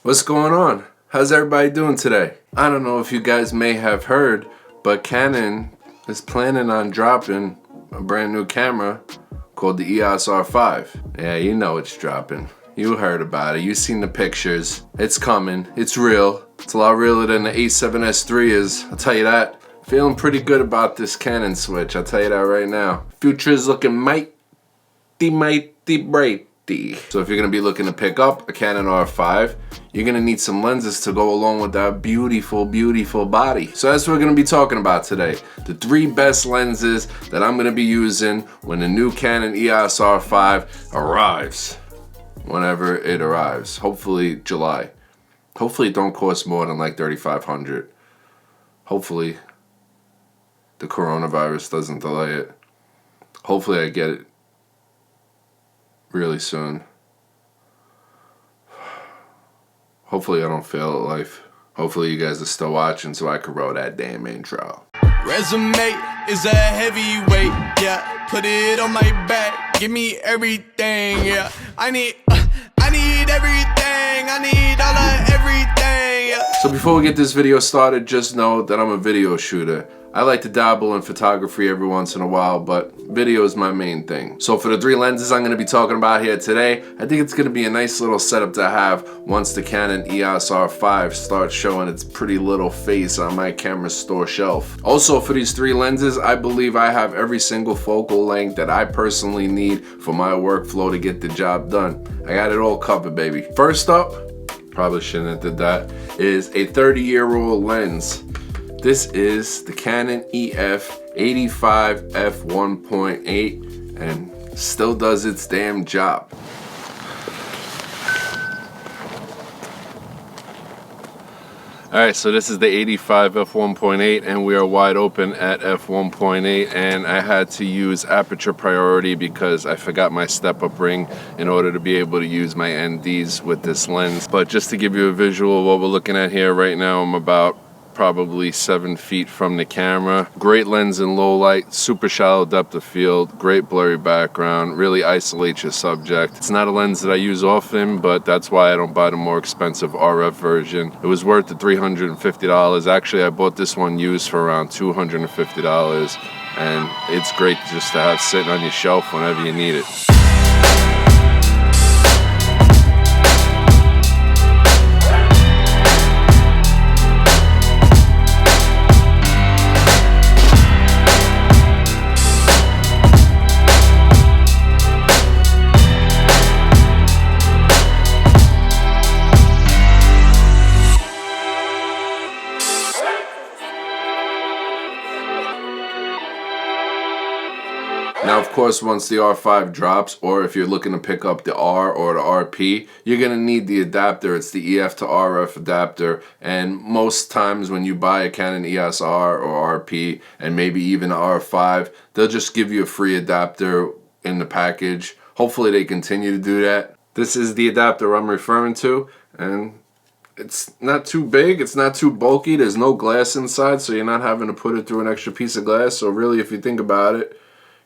What's going on? How's everybody doing today? I don't know if you guys may have heard, but Canon is planning on dropping a brand new camera called the EOS R5. Yeah, you know it's dropping. You heard about it. You've seen the pictures. It's coming. It's real. It's a lot realer than the A7S III is. I'll tell you that. Feeling pretty good about this Canon switch. I'll tell you that right now. Future is looking mighty bright. So if you're going to be looking to pick up a Canon R5, you're going to need some lenses to go along with that beautiful body. So that's what we're going to be talking about today. The 3 best lenses that I'm going to be using when the new Canon EOS R5 arrives. Whenever it arrives. Hopefully July. Hopefully it don't cost more than like $3,500. Hopefully the coronavirus doesn't delay it. Hopefully I get it really soon. Hopefully I don't fail at life. Hopefully you guys are still watching so I can roll that damn intro. Resume is a heavyweight, yeah. Put it on my back, give me everything, yeah. I need everything, I need all of everything, yeah. So before we get this video started, just know that I'm a video shooter. I like to dabble in photography every once in a while, but video is my main thing. So for the 3 lenses I'm going to be talking about here today, I think it's going to be a nice little setup to have once the Canon EOS R5 starts showing its pretty little face on my camera store shelf. Also for these 3 lenses, I believe I have every single focal length that I personally need for my workflow to get the job done. I got it all covered, baby. First up, probably shouldn't have did that, is a 30-year-old lens. This is the Canon EF 85 f1.8 and still does its damn job. Alright, so this is the 85 f1.8 and we are wide open at f1.8, and I had to use aperture priority because I forgot my step-up ring in order to be able to use my NDs with this lens. But just to give you a visual of what we're looking at here right now, I'm about probably 7 feet from the camera. Great lens in low light, super shallow depth of field, great blurry background, really isolates your subject. It's not a lens that I use often, but that's why I don't buy the more expensive RF version. It was worth the $350. Actually, I bought this one used for around $250, and it's great just to have sitting on your shelf whenever you need it. Now, of course, once the R5 drops, or if you're looking to pick up the R or the RP, you're going to need the adapter. It's the EF to RF adapter, and most times when you buy a Canon EOS R or RP, and maybe even an R5, they'll just give you a free adapter in the package. Hopefully they continue to do that. This is the adapter I'm referring to, and it's not too big, it's not too bulky, there's no glass inside, so you're not having to put it through an extra piece of glass. So really, if you think about it,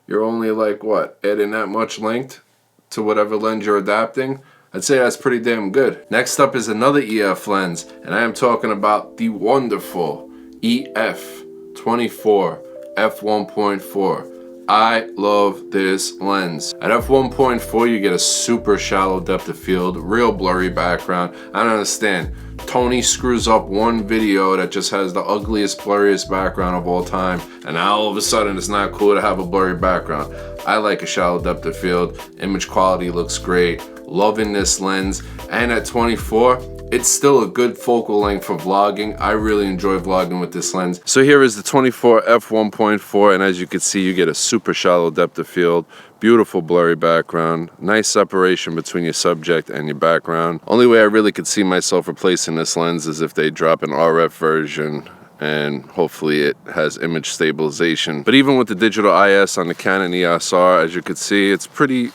you're only like, what, adding that much length to whatever lens you're adapting? I'd say that's pretty damn good. Next up is another EF lens, and I am talking about the wonderful EF 24 f1.4. I love this lens. At f1.4 you get a super shallow depth of field, real blurry background. I don't understand. Tony screws up one video that just has the ugliest, blurriest background of all time, and now all of a sudden it's not cool to have a blurry background. I like a shallow depth of field. Image quality looks great. Loving this lens. And at 24, it's still a good focal length for vlogging. I really enjoy vlogging with this lens. So here is the 24 f1.4, and as you can see, you get a super shallow depth of field, beautiful blurry background, nice separation between your subject and your background. Only way I really could see myself replacing this lens is if they drop an RF version, and hopefully it has image stabilization. But even with the digital IS on the Canon EOS R, as you can see, it's pretty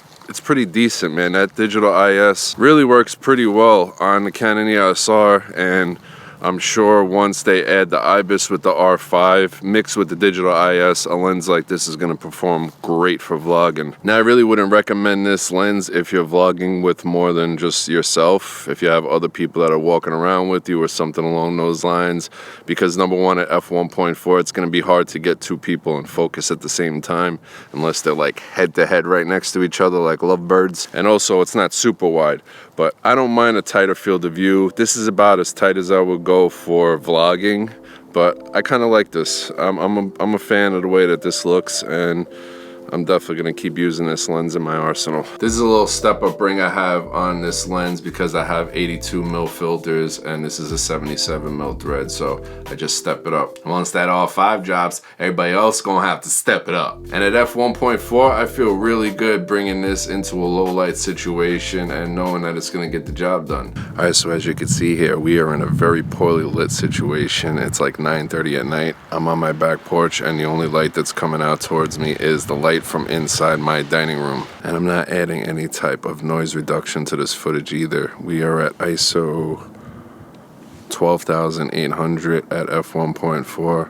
decent, man. That digital IS really works pretty well on the Canon EOS R, and I'm sure once they add the IBIS with the R5 mixed with the digital IS, a lens like this is going to perform great for vlogging. Now, I really wouldn't recommend this lens if you're vlogging with more than just yourself, if you have other people that are walking around with you or something along those lines, because number one, at f1.4, it's going to be hard to get two people in focus at the same time unless they're like head to head right next to each other like lovebirds. And also, it's not super wide, but I don't mind a tighter field of view. This is about as tight as I would go for vlogging, but I kind of like this. I'm a fan of the way that this looks, and I'm definitely going to keep using this lens in my arsenal. This is a little step up ring I have on this lens because I have 82mm filters and this is a 77mm thread, so I just step it up. Once that R5 drops, everybody else gonna have to step it up. And at f1.4, I feel really good bringing this into a low light situation and knowing that it's gonna get the job done. All right, so as you can see here, we are in a very poorly lit situation. It's like 9:30 at night. I'm on my back porch and the only light that's coming out towards me is the light from inside my dining room, and I'm not adding any type of noise reduction to this footage either. We are at ISO 12,800 at f1.4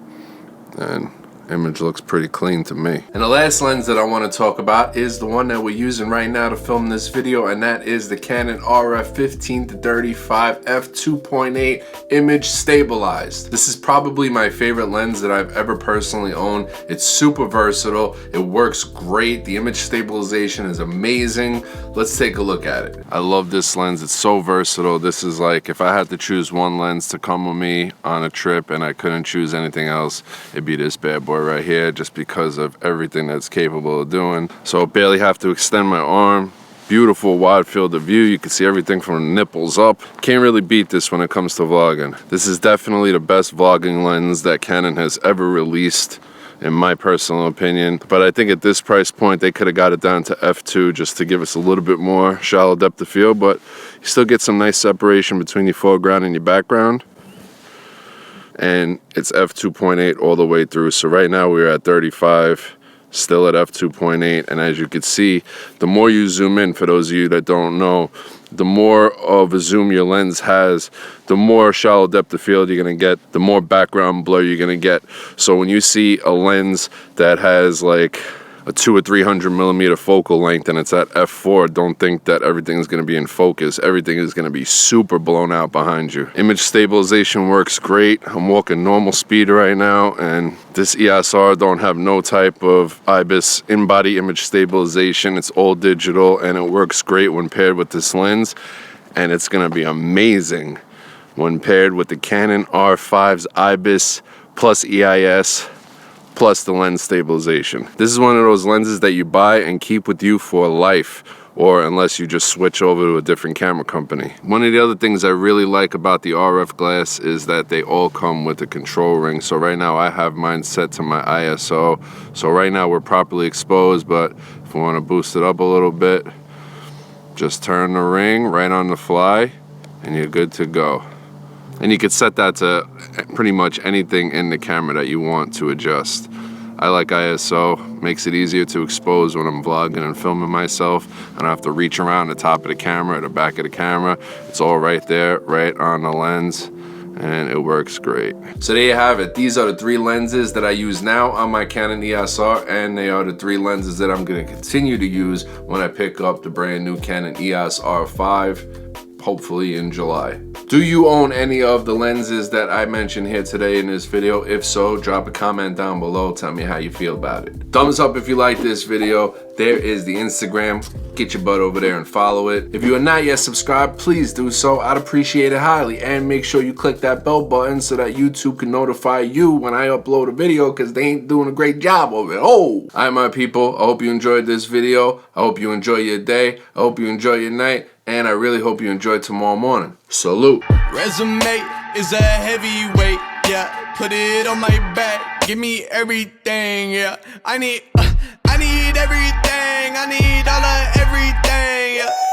and image looks pretty clean to me. And the last lens that I want to talk about is the one that we're using right now to film this video, and that is the Canon RF 15-35 f2.8 image stabilized. This is probably my favorite lens that I've ever personally owned. It's super versatile, it works great, the image stabilization is amazing. Let's take a look at it. I love this lens, it's so versatile. This is like if I had to choose one lens to come with me on a trip and I couldn't choose anything else, it'd be this bad boy right here, just because of everything that's capable of doing. So I barely have to extend my arm. Beautiful wide field of view. You can see everything from the nipples up. Can't really beat this when it comes to vlogging. This is definitely the best vlogging lens that Canon has ever released, in my personal opinion. But I think at this price point, they could have got it down to f2 just to give us a little bit more shallow depth of field, but you still get some nice separation between your foreground and your background. And it's f2.8 all the way through. So right now we're at 35, still at f2.8, and as you can see, the more you zoom in, for those of you that don't know, the more of a zoom your lens has, the more shallow depth of field you're gonna get, the more background blur you're gonna get. So when you see a lens that has like a 200 or 300 millimeter focal length and it's at f4, don't think that everything's going to be in focus. Everything is going to be super blown out behind you. Image stabilization works great. I'm walking normal speed right now, and this EOS-R don't have no type of IBIS in-body image stabilization. It's all digital and it works great when paired with this lens, and it's going to be amazing when paired with the Canon R5's IBIS plus EIS plus the lens stabilization. This is one of those lenses that you buy and keep with you for life, or unless you just switch over to a different camera company. One of the other things I really like about the RF glass is that they all come with a control ring. So right now I have mine set to my ISO. So right now we're properly exposed, but if we want to boost it up a little bit, just turn the ring right on the fly and you're good to go. And you could set that to pretty much anything in the camera that you want to adjust. I like ISO, makes it easier to expose when I'm vlogging and filming myself. I don't have to reach around the top of the camera or the back of the camera. It's all right there, right on the lens, and it works great. So there you have it. These are the three lenses that I use now on my Canon EOS-R, and they are the three lenses that I'm gonna continue to use when I pick up the brand new Canon EOS R5, hopefully in July. Do you own any of the lenses that I mentioned here today in this video? If so, drop a comment down below. Tell me how you feel about it. Thumbs up if you like this video. There is the Instagram. Get your butt over there and follow it. If you are not yet subscribed, please do so. I'd appreciate it highly. And make sure you click that bell button so that YouTube can notify you when I upload a video, because they ain't doing a great job of it. Oh! Alright, my people. I hope you enjoyed this video. I hope you enjoy your day. I hope you enjoy your night. And I really hope you enjoy tomorrow morning. Salute. Resume is a heavyweight, yeah. Put it on my back, give me everything, yeah. I need everything, I need all of everything, yeah.